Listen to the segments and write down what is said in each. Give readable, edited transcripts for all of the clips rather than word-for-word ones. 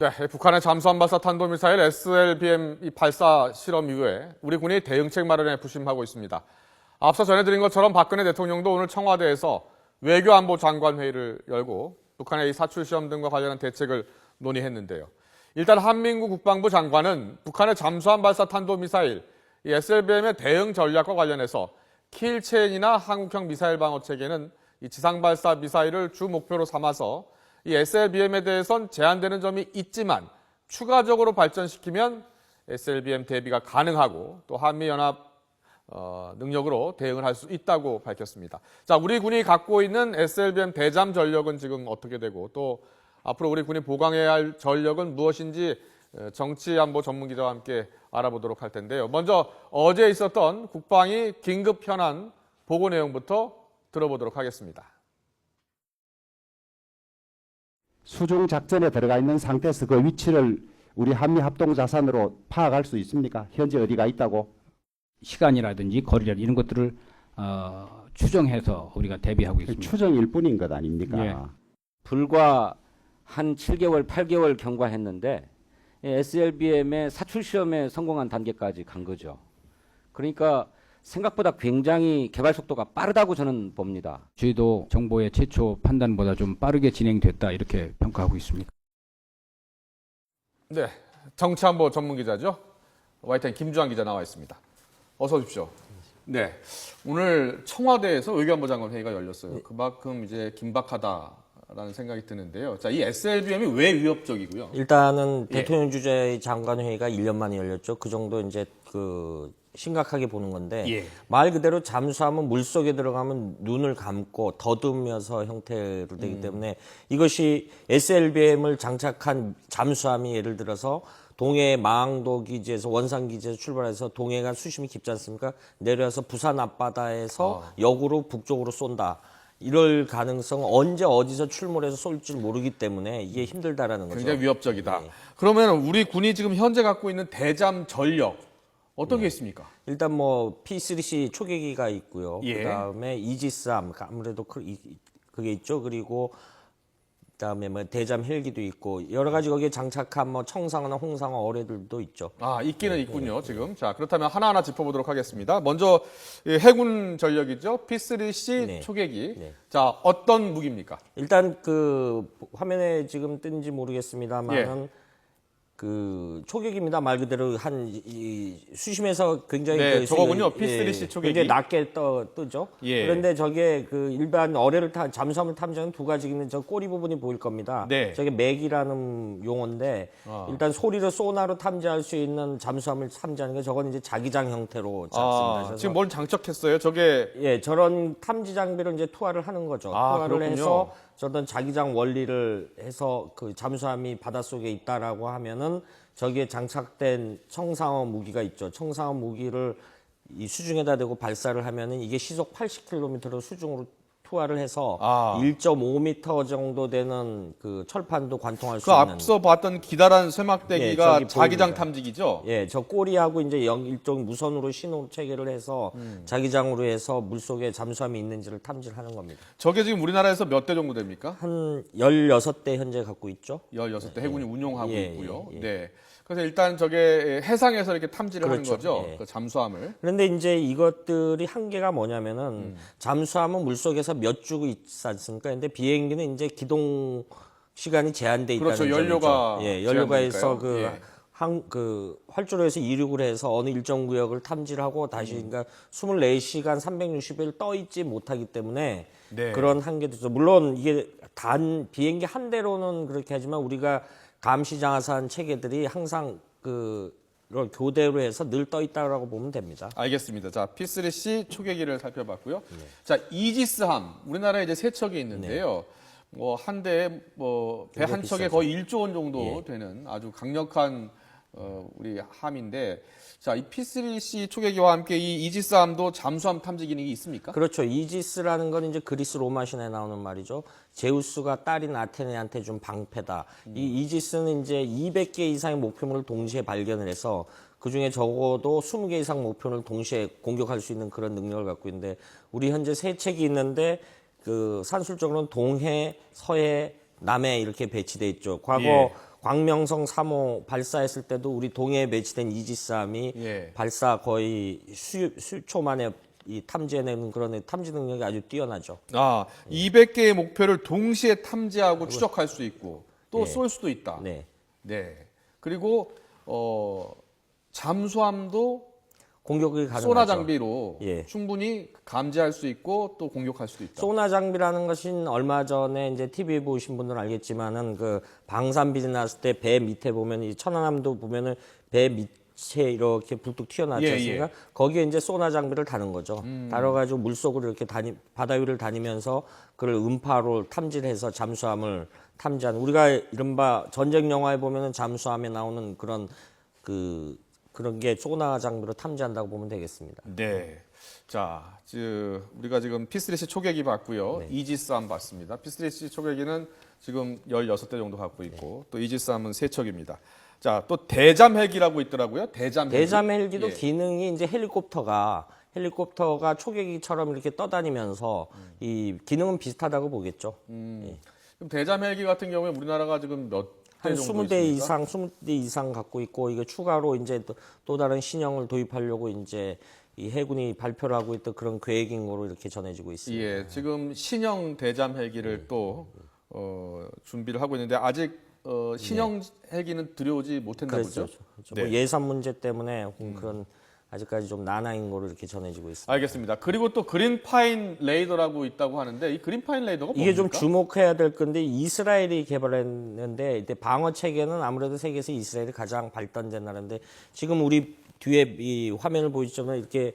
네, 북한의 잠수함 발사 탄도미사일 SLBM 발사 실험 이후에 우리 군이 대응책 마련에 부심하고 있습니다. 앞서 전해드린 것처럼 박근혜 대통령도 오늘 청와대에서 외교안보장관 회의를 열고 북한의 이 사출 시험 등과 관련한 대책을 논의했는데요. 일단 한민구 국방부 장관은 북한의 잠수함 발사 탄도미사일 SLBM의 대응 전략과 관련해서 킬체인이나 한국형 미사일 방어 체계는 이 지상 발사 미사일을 주 목표로 삼아서 이 SLBM에 대해선 제한되는 점이 있지만 추가적으로 발전시키면 SLBM 대비가 가능하고 또 한미연합 능력으로 대응을 할 수 있다고 밝혔습니다. 자, 우리 군이 갖고 있는 SLBM 대잠 전력은 지금 어떻게 되고 또 앞으로 우리 군이 보강해야 할 전력은 무엇인지 정치안보 전문기자와 함께 알아보도록 할 텐데요. 먼저 어제 있었던 국방위 긴급 현안 보고 내용부터 들어보도록 하겠습니다. 수중 작전에 들어가 있는 상태에서 그 위치를 우리 한미 합동 자산으로 파악할 수 있습니까? 현재 어디가 있다고? 시간이라든지 거리라든지 이런 것들을 추정해서 우리가 대비하고 있습니다. 추정일 뿐인 것 아닙니까? 예. 불과 한 7개월, 8개월 경과했는데 SLBM의 사출 시험에 성공한 단계까지 간 거죠. 그러니까 생각보다 굉장히 개발 속도가 빠르다고 저는 봅니다. 저희도 정보의 최초 판단보다 좀 빠르게 진행됐다 이렇게 평가하고 있습니다. 네, 정치안보 전문기자죠. YTN 김주환 기자 나와 있습니다. 어서 오십시오. 네, 오늘 청와대에서 외교안보 장관 회의가 열렸어요. 그만큼 이제 긴박하다라는 생각이 드는데요. 자, 이 SLBM이 왜 위협적이고요? 일단은 대통령 주재의 장관 회의가 1년 만에 열렸죠. 그 정도 이제 심각하게 보는 건데 말 그대로 잠수함은 물속에 들어가면 눈을 감고 더듬면서 형태로 되기 때문에 이것이 SLBM을 장착한 잠수함이 예를 들어서 동해 망도 기지에서 원산 기지에서 출발해서 동해가 수심이 깊지 않습니까? 내려서 부산 앞바다에서 역으로 북쪽으로 쏜다. 이럴 가능성은 언제 어디서 출몰해서 쏠지 모르기 때문에 이게 힘들다라는 거죠. 굉장히 위협적이다. 그러면 우리 군이 지금 현재 갖고 있는 대잠 전력 어떤 게 있습니까? 일단 뭐 P3C 초계기가 있고요. 예. 그다음에 이지스함 아무래도 그게 있죠. 그리고 그다음에 뭐 대잠 헬기도 있고 여러 가지 거기에 장착한 뭐 청상어나 홍상어 어뢰들도 있죠. 아, 있기는 있군요, 지금. 자, 그렇다면 하나하나 짚어보도록 하겠습니다. 먼저 해군 전력이죠. P3C 초계기. 자, 어떤 무기입니까? 일단 그 화면에 지금 뜬지 모르겠습니다만은 그 초계기입니다. 말 그대로 이 수심에서 굉장히 네, 저거군요. P3C 초계기. 굉장히 낮게 뜨죠. 예. 그런데 저게 그 일반 어뢰를 잠수함을 탐지하는 두 가지 있는 저 꼬리 부분이 보일 겁니다. 네. 저게 맥이라는 용어인데 일단 소리를 소나로 탐지할 수 있는 잠수함을 탐지하는 게 저건 이제 자기장 형태로 작습니다. 지금 뭘 장착했어요? 저게 예, 저런 탐지 장비를 이제 투하를 하는 거죠. 투하를 그렇군요. 해서 저런 자기장 원리를 해서 그 잠수함이 바닷속에 있다라고 하면은 저기에 장착된 청상어 무기가 있죠. 청상어 무기를 이 수중에다 대고 발사를 하면은 이게 시속 80km로 수중으로 투하를 해서 1.5m 정도 되는 그 철판도 관통할 수 있는. 앞서 봤던 기다란 쇠막대기가 저기 자기장 보입니다. 탐지기죠? 예, 저 꼬리하고 이제 일종 무선으로 신호 체계를 해서 자기장으로 해서 물속에 잠수함이 있는지를 탐지를 하는 겁니다. 저게 지금 우리나라에서 몇 대 정도 됩니까? 한 16대 현재 갖고 있죠. 16대 해군이 운용하고 예, 있고요. 예, 예. 네. 그래서 일단 저게 해상에서 이렇게 탐지를 하는 그렇죠. 거죠. 예. 그 잠수함을. 그런데 이제 이것들이 한계가 뭐냐면은 잠수함은 물속에서 몇 주 있지 않습니까? 근데 비행기는 이제 기동 시간이 제한돼 있다는 그렇죠. 점이죠. 연료가 예, 연료가 해서 제한되니까요. 그 활주로에서 이륙을 해서 어느 일정 구역을 탐지를 하고 다시 그러니까 24시간 360일 떠 있지 못하기 때문에 그런 한계도 있죠. 물론 이게 단 비행기 한 대로는 그렇게 하지만 우리가 감시 장화산 체계들이 항상 그걸 교대로 해서 늘 떠 있다라고 보면 됩니다. 알겠습니다. 자, P3C 초계기를 살펴봤고요. 자, 이지스함. 우리나라에 이제 세 척이 있는데요. 뭐 한 대에 뭐 배 한 척에 거의 1조 원 정도 되는 아주 강력한 우리 함인데, 자, 이 P3C 초계기와 함께 이 이지스함도 잠수함 탐지 기능이 있습니까? 그렇죠. 이지스라는 건 이제 그리스 로마 신화에 나오는 말이죠. 제우스가 딸인 아테네한테 준 방패다. 이 이지스는 이제 200개 이상의 목표물을 동시에 발견을 해서 그 중에 적어도 20개 이상 목표를 동시에 공격할 수 있는 그런 능력을 갖고 있는데 우리 현재 세 척이 있는데 그 산술적으로는 동해, 서해, 남해 이렇게 배치돼 있죠. 과거 광명성 3호 발사했을 때도 우리 동해에 배치된 이지스함이 예. 발사 거의 수초 만에 이 탐지해내는 그런 탐지 능력이 아주 뛰어나죠. 200개의 목표를 동시에 탐지하고 추적할 수 있고 또 쏠 수도 있다. 네. 네. 그리고 잠수함도 공격이 가능하죠. 소나 장비로 예. 충분히 감지할 수 있고 또 공격할 수도 있다. 소나 장비라는 것은 얼마 전에 이제 TV 보신 분들은 알겠지만은 그 방산 비리 났을 때 배 밑에 보면 이 천안함도 보면은 배 밑에 이렇게 불뚝 튀어나왔지 예, 않습니까? 예. 거기에 이제 소나 장비를 다는 거죠. 달아가지고 물속으로 이렇게 바다 위를 다니면서 그걸 음파로 탐지를 해서 잠수함을 탐지하는 우리가 이른바 전쟁 영화에 보면은 잠수함에 나오는 그런 게 소나 장비로 탐지한다고 보면 되겠습니다. 네. 자, 우리가 지금 P3C 초계기 봤고요. 네. 이지스함 봤습니다. P3C 초계기는 지금 16대 정도 갖고 있고 또 이지스함은 3척입니다. 자, 또 대잠 헬기라고 있더라고요. 대잠 헬기. 대잠 헬기도 예. 기능이 이제 헬리콥터가 초계기처럼 이렇게 떠다니면서 이 기능은 비슷하다고 보겠죠. 그럼 대잠 헬기 같은 경우에 우리나라가 지금 몇 대 한 정도 20대 있습니까? 이상, 20대 이상 갖고 있고 이거 추가로 이제 또 다른 신형을 도입하려고 이제 이 해군이 발표를 하고 있던 그런 계획인 거로 이렇게 전해지고 있습니다. 예, 지금 신형 대잠 헬기를 또 준비를 하고 있는데 아직 신형 헬기는 들여오지 못했나 그렇죠. 보죠. 그렇죠. 네. 뭐 예산 문제 때문에 그런 아직까지 좀 난항인 거로 이렇게 전해지고 있습니다. 알겠습니다. 그리고 또 그린파인 레이더라고 있다고 하는데 이 그린파인 레이더가 이게 좀 뭡니까? 주목해야 될 건데 이스라엘이 개발했는데 이때 방어 체계는 아무래도 세계에서 이스라엘이 가장 발달된 나라인데 지금 우리 뒤에 이 화면을 보시면 이렇게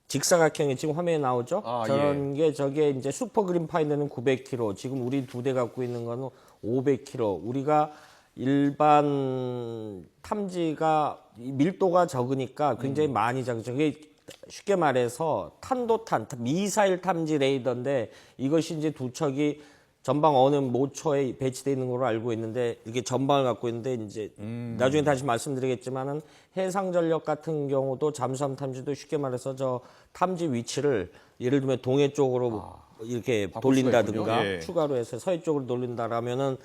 직사각형이 지금 화면에 나오죠? 저런 게 저게 이제 슈퍼 그린파인드는 900km, 지금 우리 2대 갖고 있는 거는 500km. 우리가 일반 탐지가 밀도가 적으니까 굉장히 많이 작죠. 이게 쉽게 말해서 탄도탄, 미사일 탐지 레이더인데 이것이 이제 두 척이 전방 어느 모처에 배치되어 있는 걸로 알고 있는데 이게 전방을 갖고 있는데 이제 나중에 다시 말씀드리겠지만은 해상 전력 같은 경우도 잠수함 탐지도 쉽게 말해서 저 탐지 위치를 예를 들면 동해 쪽으로 이렇게 바꿀 수가 돌린다든가 있군요. 예. 추가로 해서 서해 쪽으로 돌린다라면은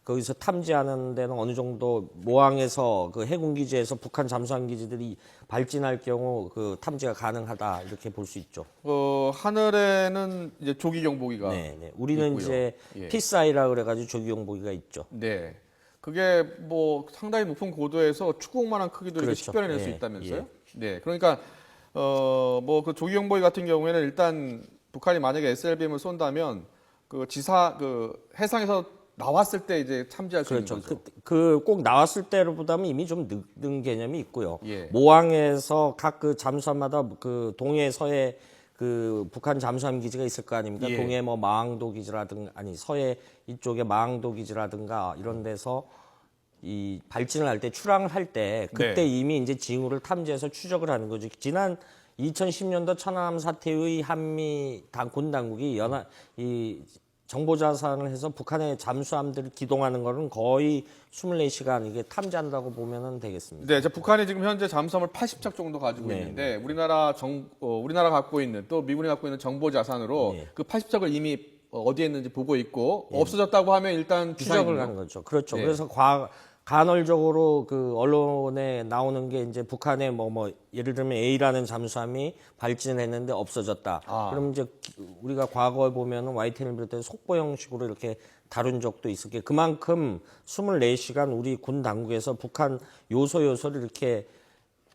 거기서 탐지하는 데는 어느 정도 모항에서 그 해군 기지에서 북한 잠수함 기지들이 발진할 경우 그 탐지가 가능하다 이렇게 볼 수 있죠. 하늘에는 이제 조기 경보기가 네. 우리는 있고요. 이제 예. 피사이라 그래가지고 조기 경보기가 있죠. 네. 그게 뭐 상당히 높은 고도에서 축구공만한 크기도 이렇게 그렇죠. 식별해낼 수 예, 있다면서요? 네. 그러니까 뭐 그 조기 경보기 같은 경우에는 일단 북한이 만약에 SLBM을 쏜다면 그 해상에서 나왔을 때 이제 탐지할 수 그렇죠. 있는 거죠. 그 꼭 나왔을 때보다는 이미 좀 늦은 개념이 있고요. 예. 모항에서 각 그 잠수함마다 그 동해 서해 그 북한 잠수함 기지가 있을 거 아닙니까? 예. 동해 뭐 마항도 기지라든가 아니 서해 이쪽에 마항도 기지라든가 이런 데서 이 발진을 할 때 출항을 할 때 그때 네. 이미 이제 징후를 탐지해서 추적을 하는 거죠. 지난 2010년도 천안함 사태의 한미 군 당국이 이 정보 자산을 해서 북한의 잠수함들을 기동하는 거는 거의 24시간 이게 탐지한다고 보면 되겠습니다. 네, 북한이 지금 현재 잠수함을 80척 정도 가지고 네. 있는데 우리나라 갖고 있는 또 미군이 갖고 있는 정보 자산으로 네. 그 80척을 이미 어디에 있는지 보고 있고 없어졌다고 하면 일단 추적을 비상이군요. 하는 거죠. 그렇죠. 네. 그래서 간헐적으로 그 언론에 나오는 게 이제 북한의 뭐 예를 들면 A라는 잠수함이 발진을 했는데 없어졌다. 그럼 이제 우리가 과거에 보면은 YTN을 비롯해서 속보 형식으로 이렇게 다룬 적도 있을 게 그만큼 24시간 우리 군 당국에서 북한 요소를 이렇게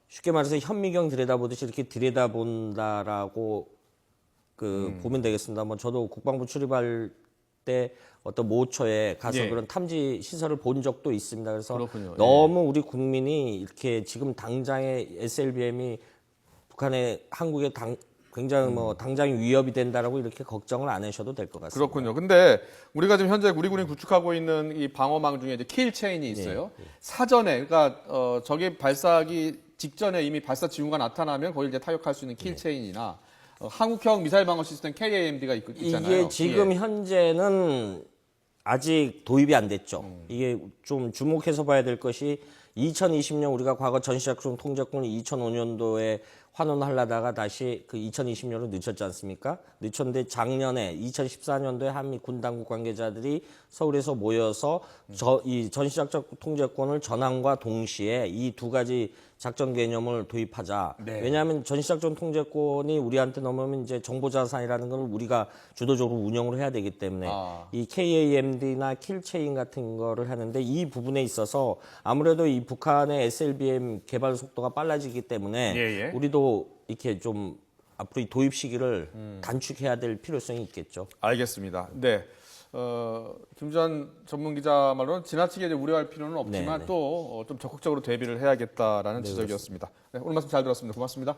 쉽게 말해서 현미경 들여다보듯이 이렇게 들여다본다라고 보면 되겠습니다. 뭐 저도 국방부 출입할 때 어떤 모처에 가서 예. 그런 탐지 시설을 본 적도 있습니다. 그래서 그렇군요. 너무 우리 국민이 이렇게 지금 당장의 SLBM이 한국에 굉장히 당장 위협이 된다라고 이렇게 걱정을 안 하셔도 될 것 같습니다. 그렇군요. 근데 우리가 지금 현재 우리 군이 구축하고 있는 이 방어망 중에 이제 킬 체인이 있어요. 사전에 그러니까 저게 발사하기 직전에 이미 발사 징후가 나타나면 거기 이제 타격할 수 있는 킬 체인이나 한국형 미사일 방어 시스템 KAMD가 있잖아요. 이게 지금 예. 현재는 아직 도입이 안 됐죠. 이게 좀 주목해서 봐야 될 것이 2020년 우리가 과거 전시작전 통제권을 2005년도에 환원하려다가 다시 그 2020년으로 늦췄지 않습니까? 늦췄는데 작년에 2014년도에 한미 군 당국 관계자들이 서울에서 모여서 이 전시작전 통제권을 전환과 동시에 이 두 가지 작전 개념을 도입하자. 왜냐하면 전시작전 통제권이 우리한테 넘으면 이제 정보자산이라는 걸 우리가 주도적으로 운영을 해야 되기 때문에 이 KAMD나 킬체인 같은 거를 하는데 이 부분에 있어서 아무래도 이 북한의 SLBM 개발 속도가 빨라지기 때문에 우리도 이렇게 좀 앞으로 이 도입 시기를 단축해야 될 필요성이 있겠죠. 알겠습니다. 네. 김주한 전문 기자 말로는 지나치게 이제 우려할 필요는 없지만 네, 네. 또 좀 적극적으로 대비를 해야겠다라는 지적이었습니다. 네, 오늘 말씀 잘 들었습니다. 고맙습니다.